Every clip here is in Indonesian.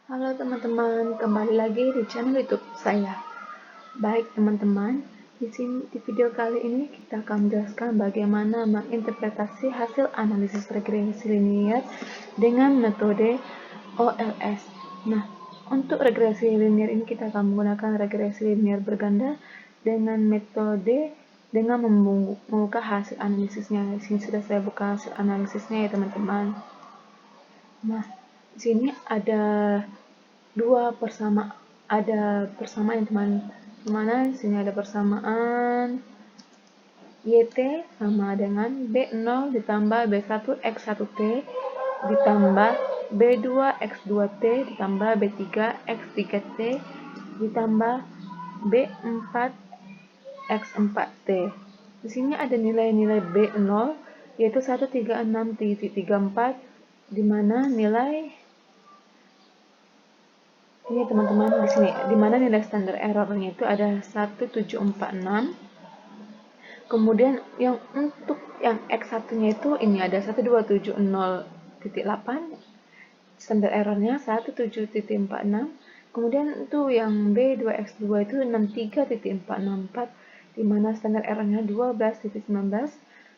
Halo teman-teman, kembali lagi di channel YouTube saya. Baik teman-teman, di video kali ini kita akan menjelaskan bagaimana menginterpretasi hasil analisis regresi linier dengan metode OLS. Nah, untuk regresi linier ini kita akan menggunakan regresi linier berganda dengan metode dengan membuka hasil analisisnya. Di sini sudah saya buka hasil analisisnya ya teman-teman. Nah, di sini ada persamaan teman, dimana di sini ada persamaan YT sama dengan B0 ditambah B1 X1T ditambah B2 X2T ditambah B3 X3T ditambah B4 X4T. Di sini ada nilai-nilai B0 yaitu 136.34, di mana nilai ini teman-teman di sini, di mana nilai standar errornya itu ada 1746. Kemudian yang untuk yang X1-nya itu ini ada 12700.8, standar errornya 17.46. Kemudian itu yang B2X2 itu 63.464, di mana standar errornya 12.19.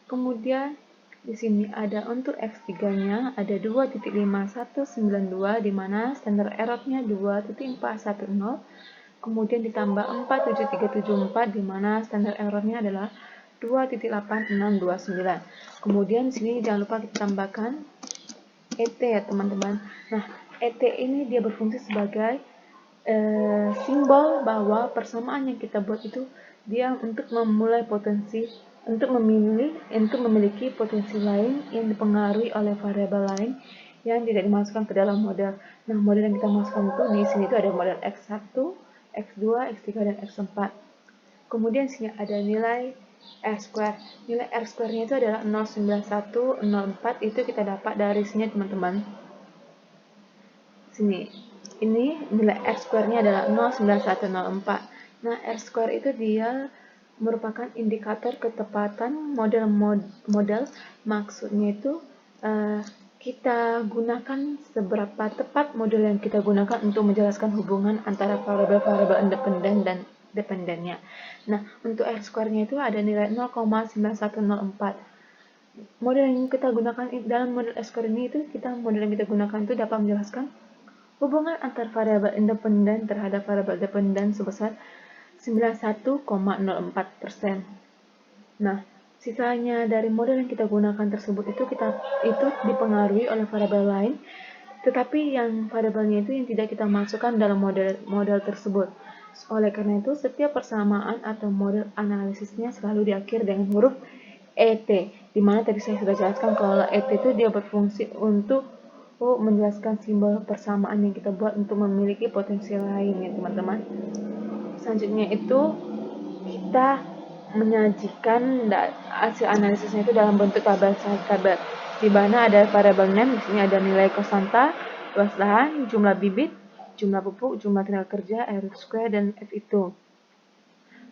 Kemudian di sini ada untuk X3-nya ada 2.5192, di mana standar errornya 2.410. Kemudian ditambah 47374, di mana standar errornya adalah 2.8629. Kemudian di sini jangan lupa kita tambahkan ET ya teman-teman. Nah, ET ini dia berfungsi sebagai simbol bahwa persamaan yang kita buat itu dia untuk memiliki potensi lain yang dipengaruhi oleh variabel lain yang tidak dimasukkan ke dalam model. Nah, model yang kita masukkan itu di sini itu ada model X1, X2, X3 dan X4. Kemudian sini ada nilai R-square. Nilai R-square-nya itu adalah 09104, itu kita dapat dari sini teman-teman. Sini. Ini nilai R-square-nya adalah 09104. Nah, R-square itu dia merupakan indikator ketepatan model. Maksudnya itu kita gunakan seberapa tepat model yang kita gunakan untuk menjelaskan hubungan antara variabel-variabel independen dan dependennya. Nah, untuk R-square-nya itu ada nilai 0,9104. Model yang kita gunakan dalam model R-square ini model yang kita gunakan itu dapat menjelaskan hubungan antar variabel independen terhadap variabel dependen sebesar 91,04%. Nah, sisanya dari model yang kita gunakan tersebut itu dipengaruhi oleh variabel lain, tetapi yang variabelnya itu yang tidak kita masukkan dalam model tersebut. Oleh karena itu, setiap persamaan atau model analisisnya selalu diakhiri dengan huruf ET, di mana tadi saya sudah jelaskan kalau ET itu dia berfungsi untuk menjelaskan simbol persamaan yang kita buat untuk memiliki potensi lain ya teman-teman. Selanjutnya itu kita menyajikan hasil analisisnya itu dalam bentuk tabel, di mana ada variabel name. Di sini ada nilai konstanta, luas lahan, jumlah bibit, jumlah pupuk, jumlah tenaga kerja, R-square, dan F itu.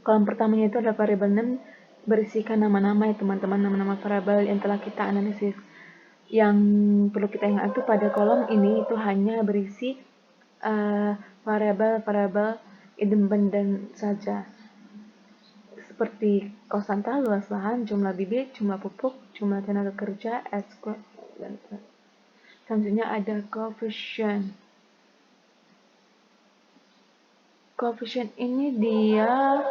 Kolom pertamanya itu adalah variabel name, berisikan nama-nama ya teman-teman, nama-nama variabel yang telah kita analisis. Yang perlu kita ingat itu pada kolom ini itu hanya berisi variabel-variabel independen saja, seperti konstanta, luas lahan, jumlah bibit, jumlah pupuk, jumlah tenaga kerja, R-square, dan selanjutnya ada coefficient. Coefficient ini dia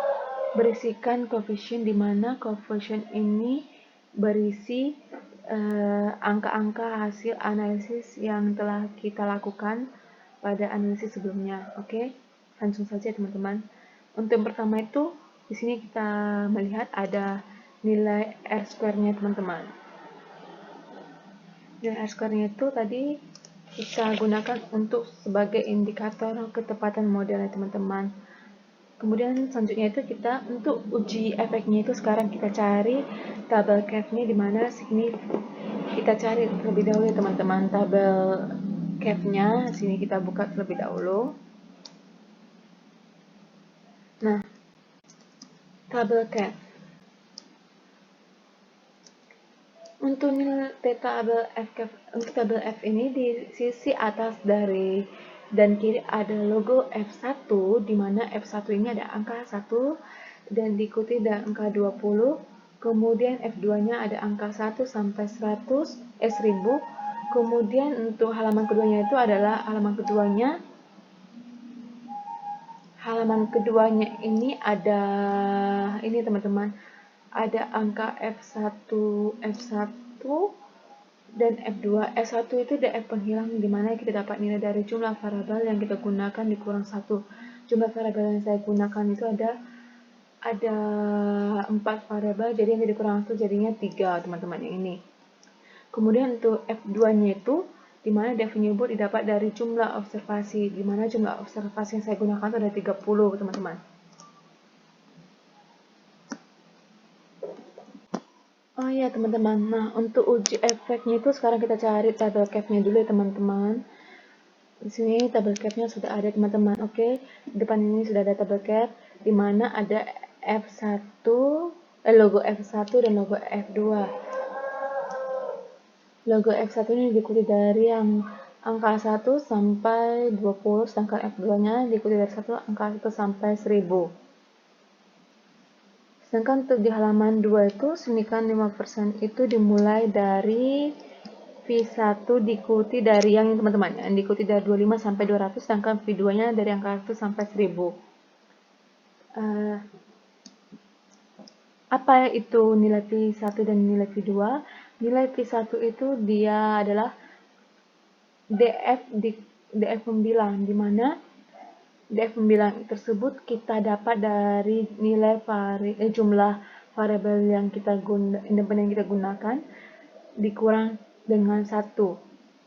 berisikan coefficient, di mana coefficient ini berisi angka-angka hasil analisis yang telah kita lakukan pada analisis sebelumnya. Oke, langsung saja teman-teman. Untuk yang pertama itu di sini kita melihat ada nilai R-square-nya teman-teman. Nilai R-square-nya itu tadi kita gunakan untuk sebagai indikator ketepatan modelnya teman-teman. Kemudian selanjutnya itu kita untuk uji efeknya itu sekarang kita cari tabel CAF-nya, di mana sini kita cari terlebih dahulu ya teman-teman tabel CAF-nya. Sini kita buka terlebih dahulu. Nah, tabel CAF. Untuk tabel F ini di sisi atas dari dan kiri ada logo F1, di mana F1 ini ada angka 1 dan diikuti dari angka 20. Kemudian F2-nya ada angka 1 sampai 1000. Kemudian untuk halaman keduanya itu adalah halaman keduanya ini ada ini teman-teman, ada angka F1 dan F2. F1 itu DF penghilang, di mana kita dapat nilai dari jumlah variabel yang kita gunakan dikurang 1. Jumlah variabel yang saya gunakan itu ada 4 variabel, jadi yang dikurang 1 jadinya 3 teman-teman yang ini. Kemudian untuk F2-nya itu di mana definable didapat dari jumlah observasi, di mana jumlah observasi yang saya gunakan itu ada 30 teman-teman. Oh iya teman-teman, nah untuk uji efeknya itu sekarang kita cari tabel cap-nya dulu ya teman-teman. Di sini tabel cap-nya sudah ada teman-teman. Oke, depan ini sudah ada tabel cap di mana ada F1, logo F1 dan logo F2. Logo F1 ini diikuti dari yang angka 1 sampai 20, sedangkan F2-nya diikuti dari 1 angka 1 sampai 1000. Sedangkan untuk di halaman 2 itu semikan 5% itu dimulai dari V1 diikuti dari yang teman-teman, yang diikuti dari 25 sampai 200, sedangkan V2-nya dari angka 1 sampai 1000. Apa itu nilai V1 dan nilai V2? Nilai V1 itu dia adalah DF pembilang, di mana DF pembilang tersebut kita dapat dari nilai jumlah variabel yang independen yang kita gunakan dikurang dengan 1.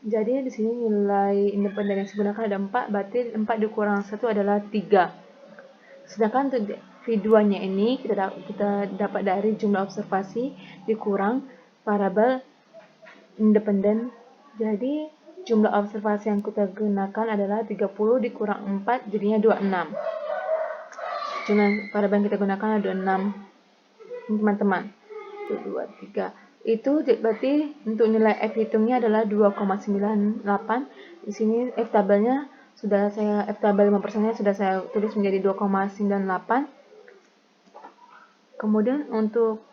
Jadi di sini nilai independen yang saya gunakan ada 4, berarti 4 dikurang 1 adalah 3. Sedangkan untuk V2-nya ini kita dapat dari jumlah observasi dikurang variabel independen. Jadi jumlah observasi yang kita gunakan adalah 30 dikurang 4 jadinya 26. Jumlah variabel yang kita gunakan ada 26 teman-teman. 2, 3. Itu berarti untuk nilai F hitungnya adalah 2,98. Di sini F tabelnya F tabel 5%-nya sudah saya tulis menjadi 2,98. Kemudian untuk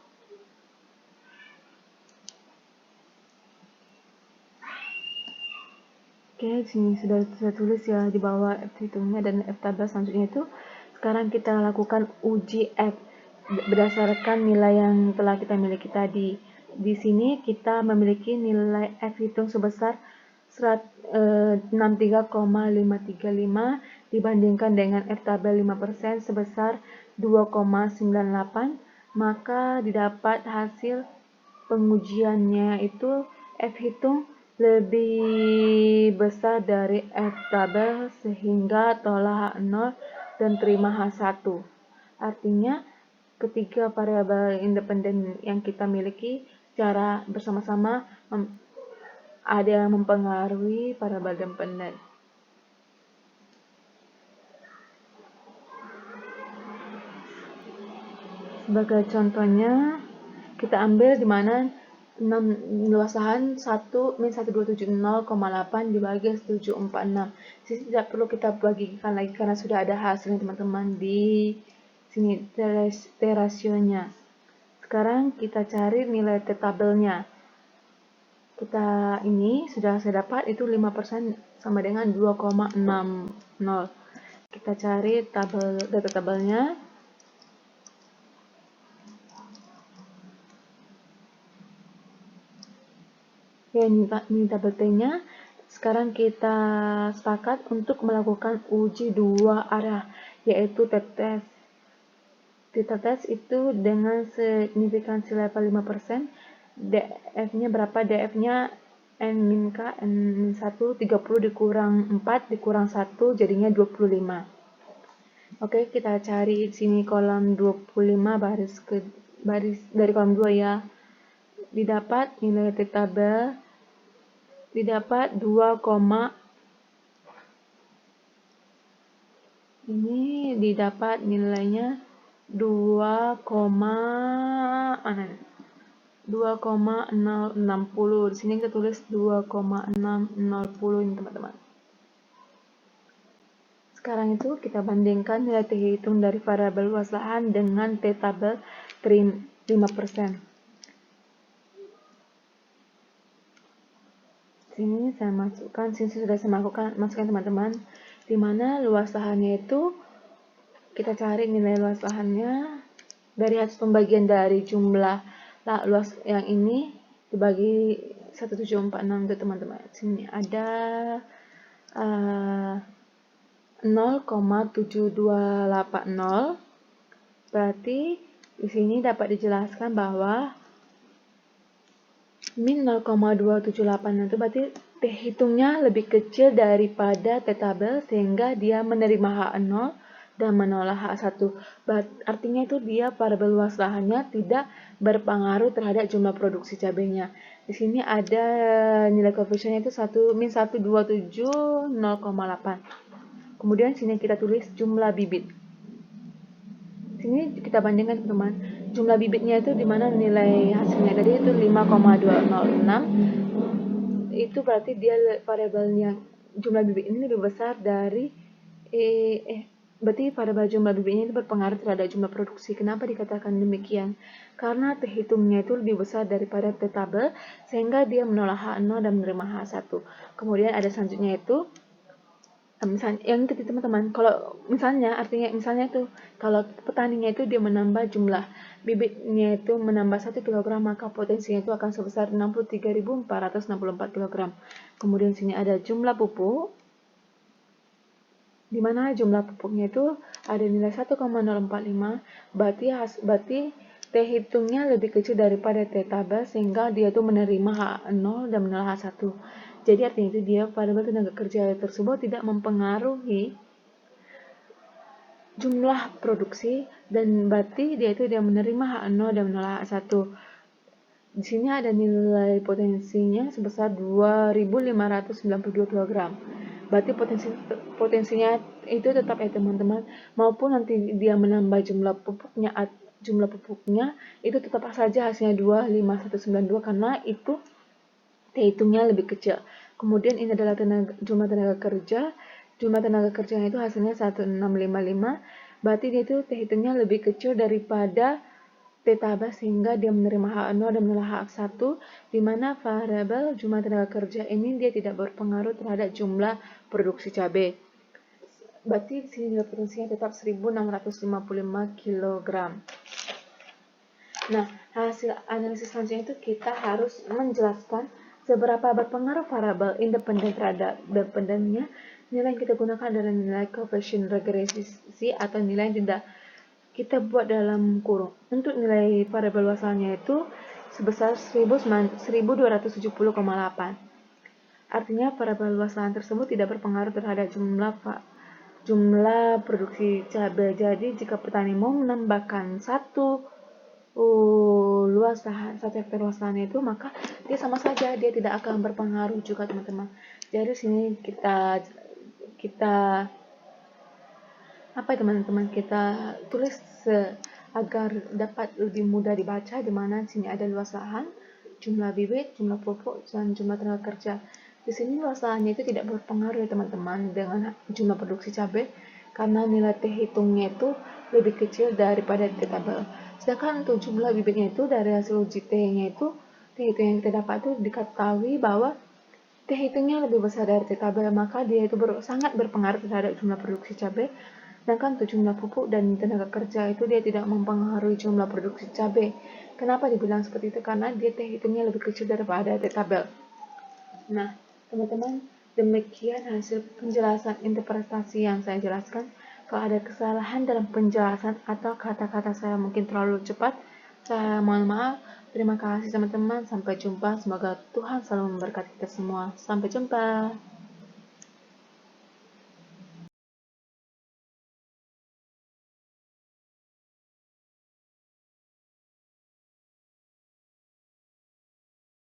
Oke, sini sudah saya tulis ya di bawah F hitungnya dan F tabel selanjutnya itu. Sekarang kita lakukan uji F berdasarkan nilai yang telah kita miliki tadi. Di sini kita memiliki nilai F hitung sebesar 63,535 dibandingkan dengan F tabel 5% sebesar 2,98, maka didapat hasil pengujiannya itu F hitung lebih besar dari F tabel sehingga tolak H0 dan terima H1. Artinya ketiga variabel independen yang kita miliki secara bersama-sama ada yang mempengaruhi variabel independen. Sebagai contohnya, kita ambil di mana luasan 1-1,270,8 dibagi 746. Sini tidak perlu kita bagikan lagi karena sudah ada hasilnya teman-teman di sini rasionya. Sekarang kita cari nilai tabelnya. Ini sudah saya dapat itu 5% sama dengan 2,60. Kita cari data tabelnya. Ini tabel T-nya. Sekarang kita sepakat untuk melakukan uji dua arah, yaitu t-test. T-test itu dengan signifikansi level 5%. DF-nya berapa? DF-nya N-K, N-1, 30 dikurang 4 dikurang 1 jadinya 25. Oke, kita cari di sini kolom 25 baris dari kolom 2 ya. Didapat nilai tabel didapat 2, ini didapat nilainya 2,060. Di sini kita tulis 2,660 ini teman-teman. sekarang itu kita bandingkan nilai terhitung dari variabel luas lahan dengan T-tabel 5%. Sini saya masukkan, sini sudah saya masukkan teman-teman, di mana luas lahannya itu kita cari nilai luas lahannya dari hasil pembagian dari jumlah luas yang ini dibagi 1746 itu teman-teman. Sini ada 0,7280. Berarti di sini dapat dijelaskan bahwa min 0,278 itu berarti hitungnya lebih kecil daripada T-tabel sehingga dia menerima H0 dan menolak H1. Artinya itu dia variabel luas lahannya tidak berpengaruh terhadap jumlah produksi cabenya. Di sini ada nilai koefisiennya itu min 127 0,8. Kemudian sini kita tulis jumlah bibit. Sini kita bandingkan teman. Jumlah bibitnya itu dimana nilai hasilnya tadi itu 5,206. Itu berarti dia variabelnya jumlah bibit ini lebih besar dari berarti variabel jumlah bibitnya itu berpengaruh terhadap jumlah produksi. Kenapa dikatakan demikian? Karena terhitungnya itu lebih besar daripada T-tabel sehingga dia menolak H0 dan menerima H1. Kemudian ada selanjutnya itu misalnya yang itu teman-teman, kalau misalnya artinya misalnya itu kalau petaninya itu dia menambah jumlah bibitnya itu menambah 1 kg, maka potensinya itu akan sebesar 63.464 kg. Kemudian sini ada jumlah pupuk, di mana jumlah pupuknya itu ada nilai 1,045, berarti T-hitungnya lebih kecil daripada T-tabel sehingga dia itu menerima H0 dan menolak H1. Jadi artinya itu dia variabel tenaga kerja tersebut tidak mempengaruhi jumlah produksi dan berarti dia menerima H0 dan menolak H1. Di sini ada nilai potensinya sebesar 2.592 kg. Berarti potensinya itu tetap ya teman-teman, maupun nanti dia menambah jumlah pupuknya itu tetap saja hasilnya 25192 karena itu T-hitungnya lebih kecil. Kemudian ini adalah jumlah tenaga kerja. Jumlah tenaga kerjanya itu hasilnya 1655. Berarti dia itu T-hitungnya lebih kecil daripada T-tabel sehingga dia menerima H0 dan menolak H1, di mana variabel jumlah tenaga kerja ini dia tidak berpengaruh terhadap jumlah produksi cabai. Berarti di sini nilai potensinya tetap 1655 kg. Nah, hasil analisis selanjutnya itu kita harus menjelaskan seberapa berpengaruh variabel independen terhadap dependennya. Nilai yang kita gunakan adalah nilai koefisien regresi atau nilai yang tidak kita buat dalam kurung. Untuk nilai variabel luas lahannya itu sebesar 1270,8. Artinya variabel luas lahan tersebut tidak berpengaruh terhadap jumlah produksi cabai. Jadi jika petani mau menambahkan satu hektar luas lahan itu, maka dia sama saja dia tidak akan berpengaruh juga teman-teman. Jadi sini kita teman-teman kita tulis agar dapat lebih mudah dibaca, di mana sini ada luas lahan, jumlah bibit, jumlah pupuk, dan jumlah tenaga kerja. Di sini luas lahannya itu tidak berpengaruh ya teman-teman dengan jumlah produksi cabai karena nilai T-hitungnya itu lebih kecil daripada T-tabel. Sedangkan untuk jumlah bibitnya itu dari hasil uji T-nya itu T-hitung yang kita dapat itu diketahui bahwa T-hitungnya lebih besar dari T-tabel, maka dia itu sangat berpengaruh terhadap jumlah produksi cabai. Sedangkan untuk jumlah pupuk dan tenaga kerja itu dia tidak mempengaruhi jumlah produksi cabai. Kenapa dibilang seperti itu? Karena dia T-hitungnya lebih kecil daripada T-tabel. Nah, teman-teman, demikian hasil penjelasan interpretasi yang saya jelaskan. Kalau ada kesalahan dalam penjelasan atau kata-kata saya mungkin terlalu cepat, saya mohon maaf. Terima kasih teman-teman. Sampai jumpa. Semoga Tuhan selalu memberkati kita semua. Sampai jumpa.